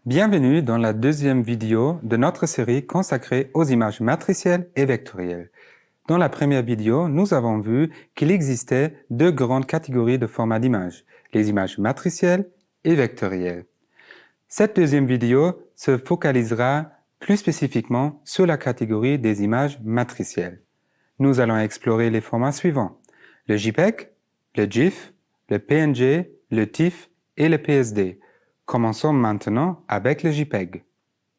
Bienvenue dans la deuxième vidéo de notre série consacrée aux images matricielles et vectorielles. Dans la première vidéo, nous avons vu qu'il existait deux grandes catégories de formats d'images, les images matricielles et vectorielles. Cette deuxième vidéo se focalisera plus spécifiquement sur la catégorie des images matricielles. Nous allons explorer les formats suivants: le JPEG, le GIF, le PNG, le TIFF et le PSD. Commençons maintenant avec le JPEG.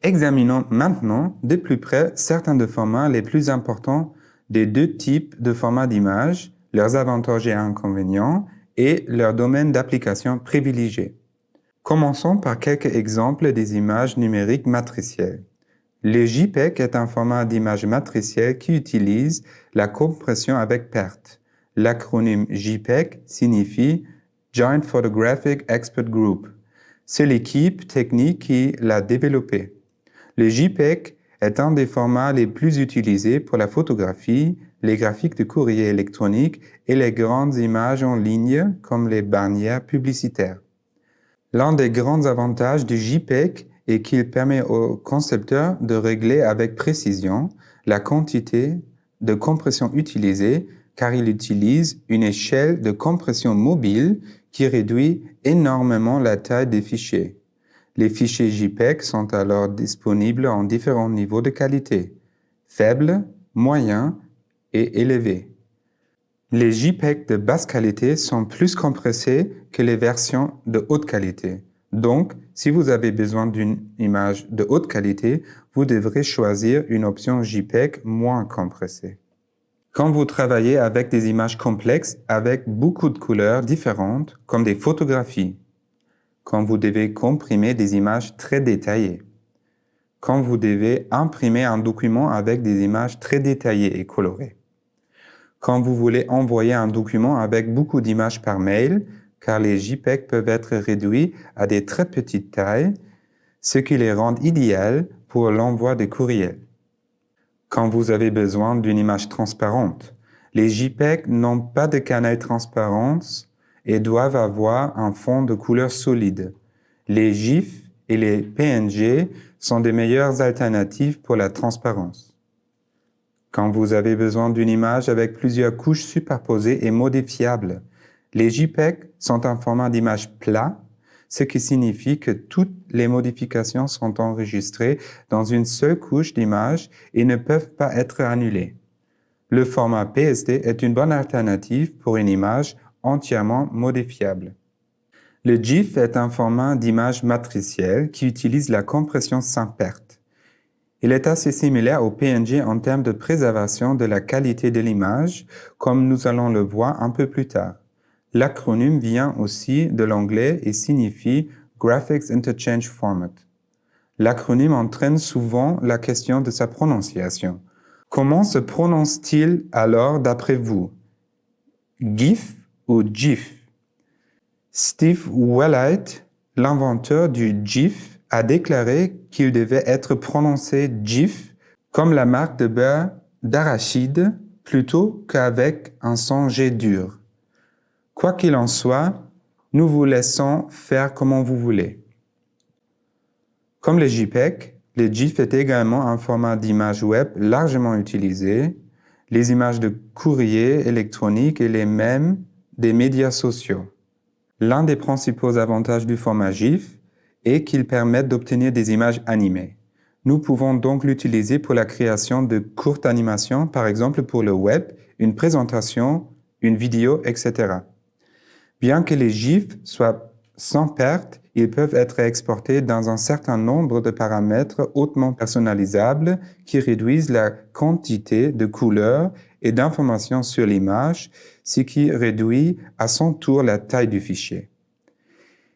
Examinons maintenant de plus près certains des formats les plus importants des deux types de formats d'images, leurs avantages et inconvénients et leur domaine d'application privilégié. Commençons par quelques exemples des images numériques matricielles. Le JPEG est un format d'image matricielle qui utilise la compression avec perte. L'acronyme JPEG signifie Joint Photographic Expert Group. C'est l'équipe technique qui l'a développé. Le JPEG est un des formats les plus utilisés pour la photographie, les graphiques de courrier électronique et les grandes images en ligne comme les bannières publicitaires. L'un des grands avantages du JPEG est qu'il permet au concepteur de régler avec précision la quantité de compression utilisée car il utilise une échelle de compression mobile qui réduit énormément la taille des fichiers. Les fichiers JPEG sont alors disponibles en différents niveaux de qualité, faible, moyen et élevé. Les JPEG de basse qualité sont plus compressés que les versions de haute qualité. Donc, si vous avez besoin d'une image de haute qualité, vous devrez choisir une option JPEG moins compressée. Quand vous travaillez avec des images complexes avec beaucoup de couleurs différentes, comme des photographies, quand vous devez comprimer des images très détaillées, quand vous devez imprimer un document avec des images très détaillées et colorées, quand vous voulez envoyer un document avec beaucoup d'images par mail, car les JPEG peuvent être réduits à des très petites tailles, ce qui les rend idéales pour l'envoi de courriels. Quand vous avez besoin d'une image transparente, les JPEG n'ont pas de canaille transparence et doivent avoir un fond de couleur solide. Les GIF et les PNG sont des meilleures alternatives pour la transparence. Quand vous avez besoin d'une image avec plusieurs couches superposées et modifiables, les JPEG sont un format d'image plat, ce qui signifie que toutes les modifications sont enregistrées dans une seule couche d'image et ne peuvent pas être annulées. Le format PSD est une bonne alternative pour une image entièrement modifiable. Le GIF est un format d'image matricielle qui utilise la compression sans perte. Il est assez similaire au PNG en termes de préservation de la qualité de l'image, comme nous allons le voir un peu plus tard. L'acronyme vient aussi de l'anglais et signifie Graphics Interchange Format. L'acronyme entraîne souvent la question de sa prononciation. Comment se prononce-t-il alors d'après vous? GIF ou GIF? Steve Wellite, l'inventeur du GIF, a déclaré qu'il devait être prononcé GIF comme la marque de beurre d'arachide plutôt qu'avec un son G dur. Quoi qu'il en soit, nous vous laissons faire comme vous voulez. Comme les JPEG, le GIF est également un format d'image web largement utilisé. Les images de courrier électronique et les mêmes des médias sociaux. L'un des principaux avantages du format GIF est qu'il permet d'obtenir des images animées. Nous pouvons donc l'utiliser pour la création de courtes animations, par exemple pour le web, une présentation, une vidéo, etc. Bien que les GIFs soient sans perte, ils peuvent être exportés dans un certain nombre de paramètres hautement personnalisables qui réduisent la quantité de couleurs et d'informations sur l'image, ce qui réduit à son tour la taille du fichier.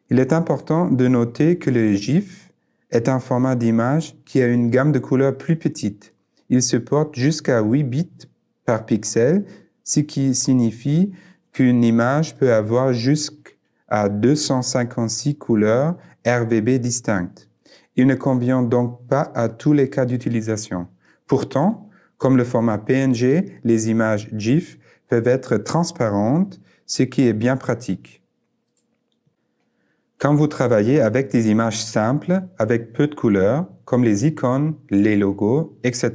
Il est important de noter que le GIF est un format d'image qui a une gamme de couleurs plus petite. Il supporte jusqu'à 8 bits par pixel, ce qui signifie qu'une image peut avoir jusqu'à 256 couleurs RGB distinctes. Il ne convient donc pas à tous les cas d'utilisation. Pourtant, comme le format PNG, les images GIF peuvent être transparentes, ce qui est bien pratique. Quand vous travaillez avec des images simples, avec peu de couleurs, comme les icônes, les logos, etc.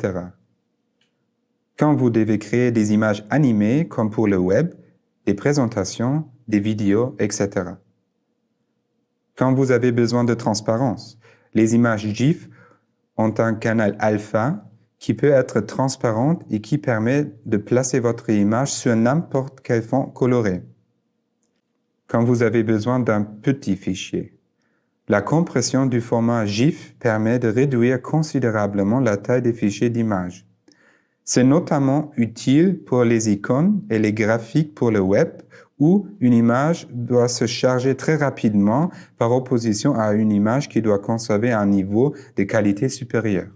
Quand vous devez créer des images animées, comme pour le web, des présentations, des vidéos, etc. Quand vous avez besoin de transparence, les images GIF ont un canal alpha qui peut être transparent et qui permet de placer votre image sur n'importe quel fond coloré. Quand vous avez besoin d'un petit fichier, la compression du format GIF permet de réduire considérablement la taille des fichiers d'image. C'est notamment utile pour les icônes et les graphiques pour le web où une image doit se charger très rapidement par opposition à une image qui doit conserver un niveau de qualité supérieur.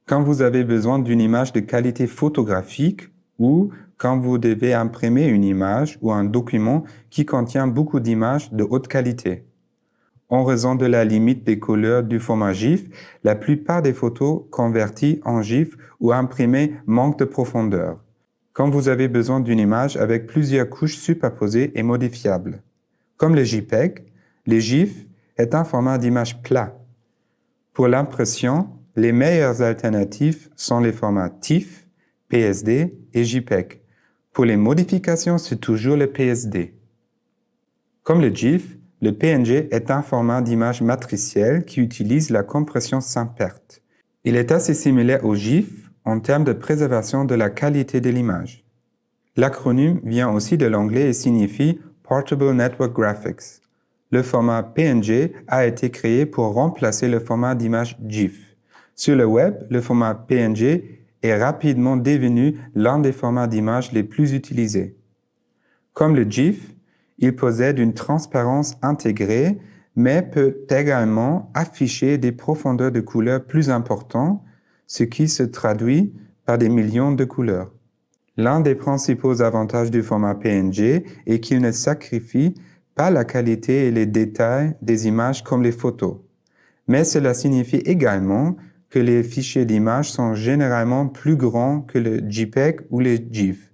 Quand vous avez besoin d'une image de qualité photographique ou quand vous devez imprimer une image ou un document qui contient beaucoup d'images de haute qualité. En raison de la limite des couleurs du format GIF, la plupart des photos converties en GIF ou imprimées manquent de profondeur. Quand vous avez besoin d'une image avec plusieurs couches superposées et modifiables. Comme le JPEG, le GIF est un format d'image plat. Pour l'impression, les meilleures alternatives sont les formats TIFF, PSD et JPEG. Pour les modifications, c'est toujours le PSD. Comme le GIF, le PNG est un format d'image matricielle qui utilise la compression sans perte. Il est assez similaire au GIF en termes de préservation de la qualité de l'image. L'acronyme vient aussi de l'anglais et signifie Portable Network Graphics. Le format PNG a été créé pour remplacer le format d'image GIF. Sur le web, le format PNG est rapidement devenu l'un des formats d'image les plus utilisés. Comme le GIF, il possède une transparence intégrée, mais peut également afficher des profondeurs de couleurs plus importantes, ce qui se traduit par des millions de couleurs. L'un des principaux avantages du format PNG est qu'il ne sacrifie pas la qualité et les détails des images comme les photos. Mais cela signifie également que les fichiers d'images sont généralement plus grands que le JPEG ou le GIF.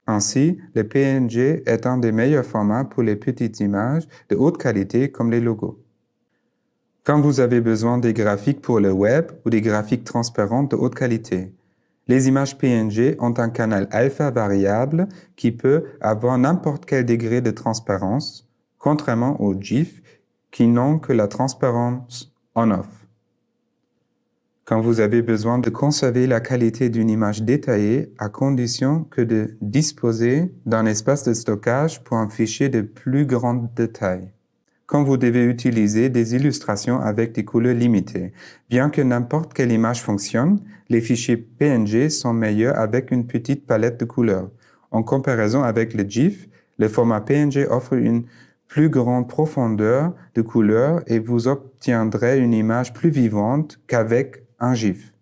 Ainsi, le PNG est un des meilleurs formats pour les petites images de haute qualité comme les logos. Quand vous avez besoin des graphiques pour le web ou des graphiques transparents de haute qualité, les images PNG ont un canal alpha variable qui peut avoir n'importe quel degré de transparence, contrairement aux GIF qui n'ont que la transparence on-off. Quand vous avez besoin de conserver la qualité d'une image détaillée à condition que de disposer d'un espace de stockage pour un fichier de plus grande taille. Quand vous devez utiliser des illustrations avec des couleurs limitées. Bien que n'importe quelle image fonctionne, les fichiers PNG sont meilleurs avec une petite palette de couleurs. En comparaison avec le GIF, le format PNG offre une plus grande profondeur de couleurs et vous obtiendrez une image plus vivante qu'avec un GIF.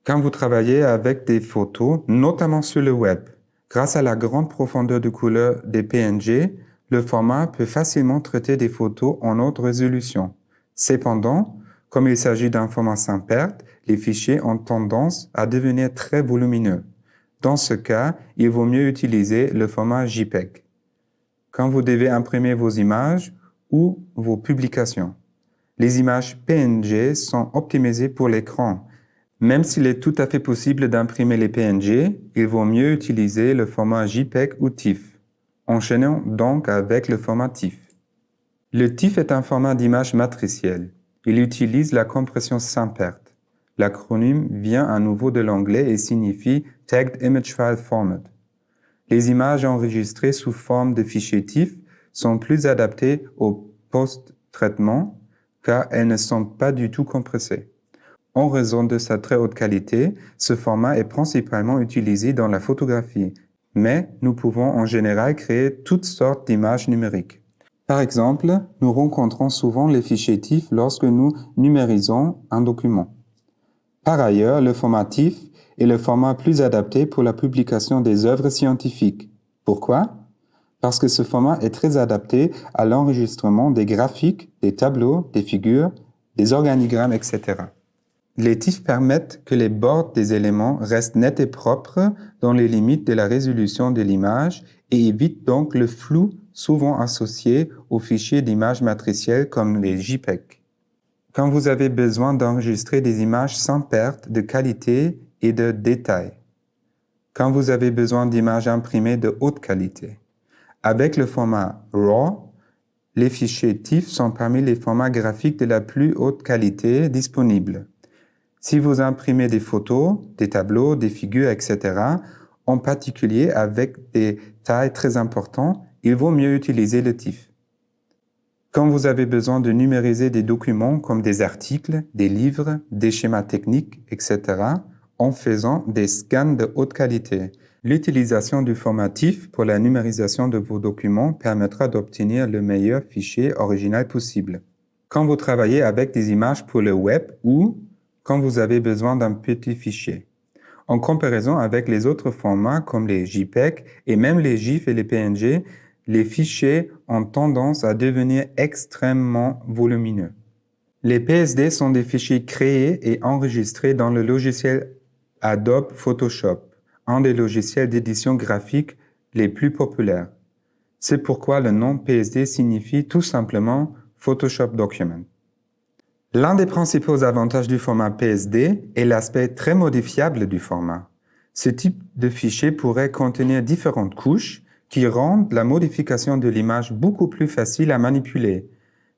Quand vous travaillez avec des photos, notamment sur le web, grâce à la grande profondeur de couleurs des PNG, le format peut facilement traiter des photos en haute résolution. Cependant, comme il s'agit d'un format sans perte, les fichiers ont tendance à devenir très volumineux. Dans ce cas, il vaut mieux utiliser le format JPEG. Quand vous devez imprimer vos images ou vos publications, les images PNG sont optimisées pour l'écran. Même s'il est tout à fait possible d'imprimer les PNG, il vaut mieux utiliser le format JPEG ou TIFF. Enchaînons donc avec le format TIFF. Le TIFF est un format d'image matricielle. Il utilise la compression sans perte. L'acronyme vient à nouveau de l'anglais et signifie Tagged Image File Format. Les images enregistrées sous forme de fichiers TIFF sont plus adaptées au post-traitement car elles ne sont pas du tout compressées. En raison de sa très haute qualité, ce format est principalement utilisé dans la photographie, mais nous pouvons en général créer toutes sortes d'images numériques. Par exemple, nous rencontrons souvent les fichiers TIFF lorsque nous numérisons un document. Par ailleurs, le format TIFF est le format plus adapté pour la publication des œuvres scientifiques. Pourquoi? Parce que ce format est très adapté à l'enregistrement des graphiques, des tableaux, des figures, des organigrammes, etc. Les TIFF permettent que les bords des éléments restent nets et propres dans les limites de la résolution de l'image et évitent donc le flou souvent associés aux fichiers d'images matricielles comme les JPEG. Quand vous avez besoin d'enregistrer des images sans perte de qualité et de détail. Quand vous avez besoin d'images imprimées de haute qualité. Avec le format RAW, les fichiers TIFF sont parmi les formats graphiques de la plus haute qualité disponibles. Si vous imprimez des photos, des tableaux, des figures, etc., en particulier avec des tailles très importantes, il vaut mieux utiliser le TIFF. Quand vous avez besoin de numériser des documents comme des articles, des livres, des schémas techniques, etc., en faisant des scans de haute qualité. L'utilisation du format TIFF pour la numérisation de vos documents permettra d'obtenir le meilleur fichier original possible. Quand vous travaillez avec des images pour le web ou quand vous avez besoin d'un petit fichier. En comparaison avec les autres formats comme les JPEG et même les GIF et les PNG, les fichiers ont tendance à devenir extrêmement volumineux. Les PSD sont des fichiers créés et enregistrés dans le logiciel Adobe Photoshop, un des logiciels d'édition graphique les plus populaires. C'est pourquoi le nom PSD signifie tout simplement Photoshop Document. L'un des principaux avantages du format PSD est l'aspect très modifiable du format. Ce type de fichier pourrait contenir différentes couches qui rendent la modification de l'image beaucoup plus facile à manipuler.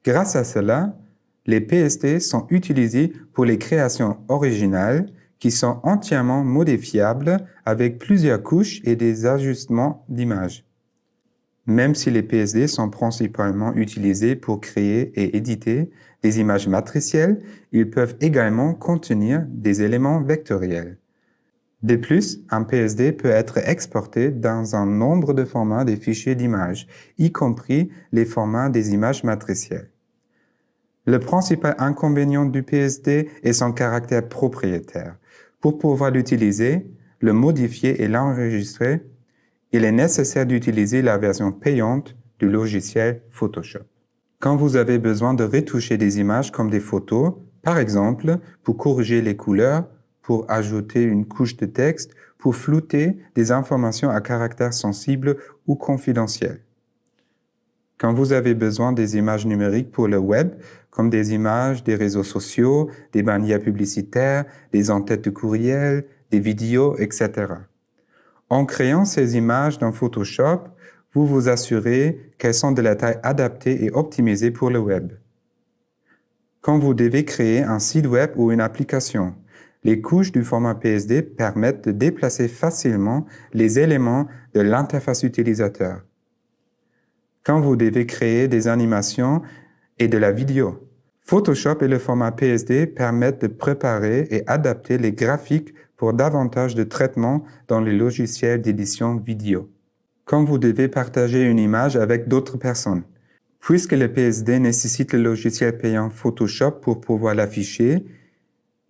Grâce à cela, les PSD sont utilisés pour les créations originales qui sont entièrement modifiables avec plusieurs couches et des ajustements d'image. Même si les PSD sont principalement utilisés pour créer et éditer des images matricielles, ils peuvent également contenir des éléments vectoriels. De plus, un PSD peut être exporté dans un nombre de formats des fichiers d'images, y compris les formats des images matricielles. Le principal inconvénient du PSD est son caractère propriétaire. Pour pouvoir l'utiliser, le modifier et l'enregistrer, il est nécessaire d'utiliser la version payante du logiciel Photoshop. Quand vous avez besoin de retoucher des images comme des photos, par exemple, pour corriger les couleurs, pour ajouter une couche de texte, pour flouter des informations à caractère sensible ou confidentiel. Quand vous avez besoin des images numériques pour le web, comme des images des réseaux sociaux, des bannières publicitaires, des en-têtes de courriel, des vidéos, etc. En créant ces images dans Photoshop, vous vous assurez qu'elles sont de la taille adaptée et optimisée pour le web. Quand vous devez créer un site web ou une application, les couches du format PSD permettent de déplacer facilement les éléments de l'interface utilisateur. Quand vous devez créer des animations et de la vidéo, Photoshop et le format PSD permettent de préparer et adapter les graphiques pour davantage de traitement dans les logiciels d'édition vidéo. Quand vous devez partager une image avec d'autres personnes, puisque le PSD nécessite le logiciel payant Photoshop pour pouvoir l'afficher,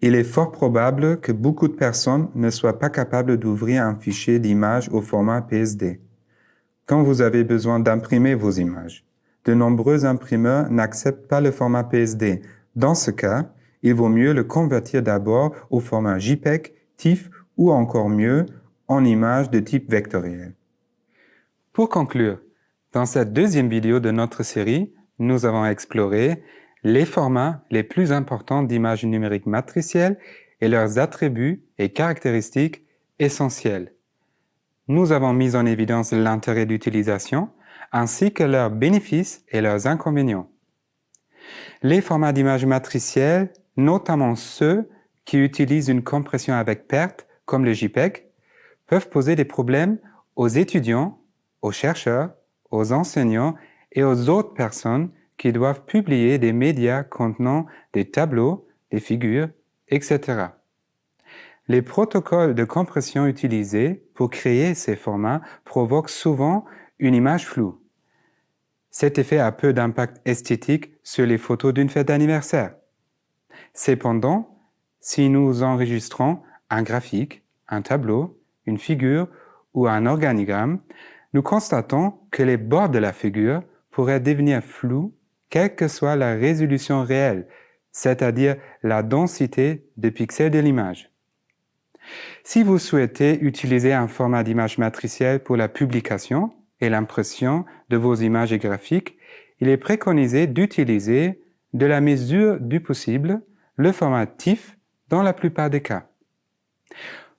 il est fort probable que beaucoup de personnes ne soient pas capables d'ouvrir un fichier d'image au format PSD. Quand vous avez besoin d'imprimer vos images, de nombreux imprimeurs n'acceptent pas le format PSD. Dans ce cas, il vaut mieux le convertir d'abord au format JPEG, TIFF ou encore mieux, en image de type vectoriel. Pour conclure, dans cette deuxième vidéo de notre série, nous avons exploré les formats les plus importants d'images numériques matricielles et leurs attributs et caractéristiques essentielles. Nous avons mis en évidence l'intérêt d'utilisation ainsi que leurs bénéfices et leurs inconvénients. Les formats d'images matricielles, notamment ceux qui utilisent une compression avec perte, comme le JPEG, peuvent poser des problèmes aux étudiants, aux chercheurs, aux enseignants et aux autres personnes qui doivent publier des médias contenant des tableaux, des figures, etc. Les protocoles de compression utilisés pour créer ces formats provoquent souvent une image floue. Cet effet a peu d'impact esthétique sur les photos d'une fête d'anniversaire. Cependant, si nous enregistrons un graphique, un tableau, une figure ou un organigramme, nous constatons que les bords de la figure pourraient devenir flous quelle que soit la résolution réelle, c'est-à-dire la densité de pixels de l'image. Si vous souhaitez utiliser un format d'image matricielle pour la publication et l'impression de vos images graphiques, il est préconisé d'utiliser, de la mesure du possible, le format TIFF dans la plupart des cas.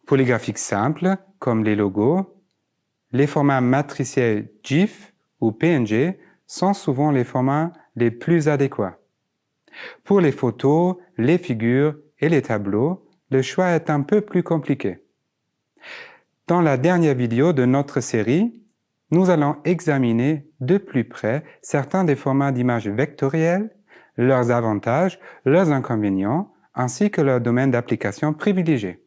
Pour les graphiques simples, comme les logos, les formats matriciels GIF ou PNG sont souvent les formats les plus adéquats. Pour les photos, les figures et les tableaux, le choix est un peu plus compliqué. Dans la dernière vidéo de notre série, nous allons examiner de plus près certains des formats d'images vectorielles, leurs avantages, leurs inconvénients, ainsi que leurs domaines d'application privilégiés.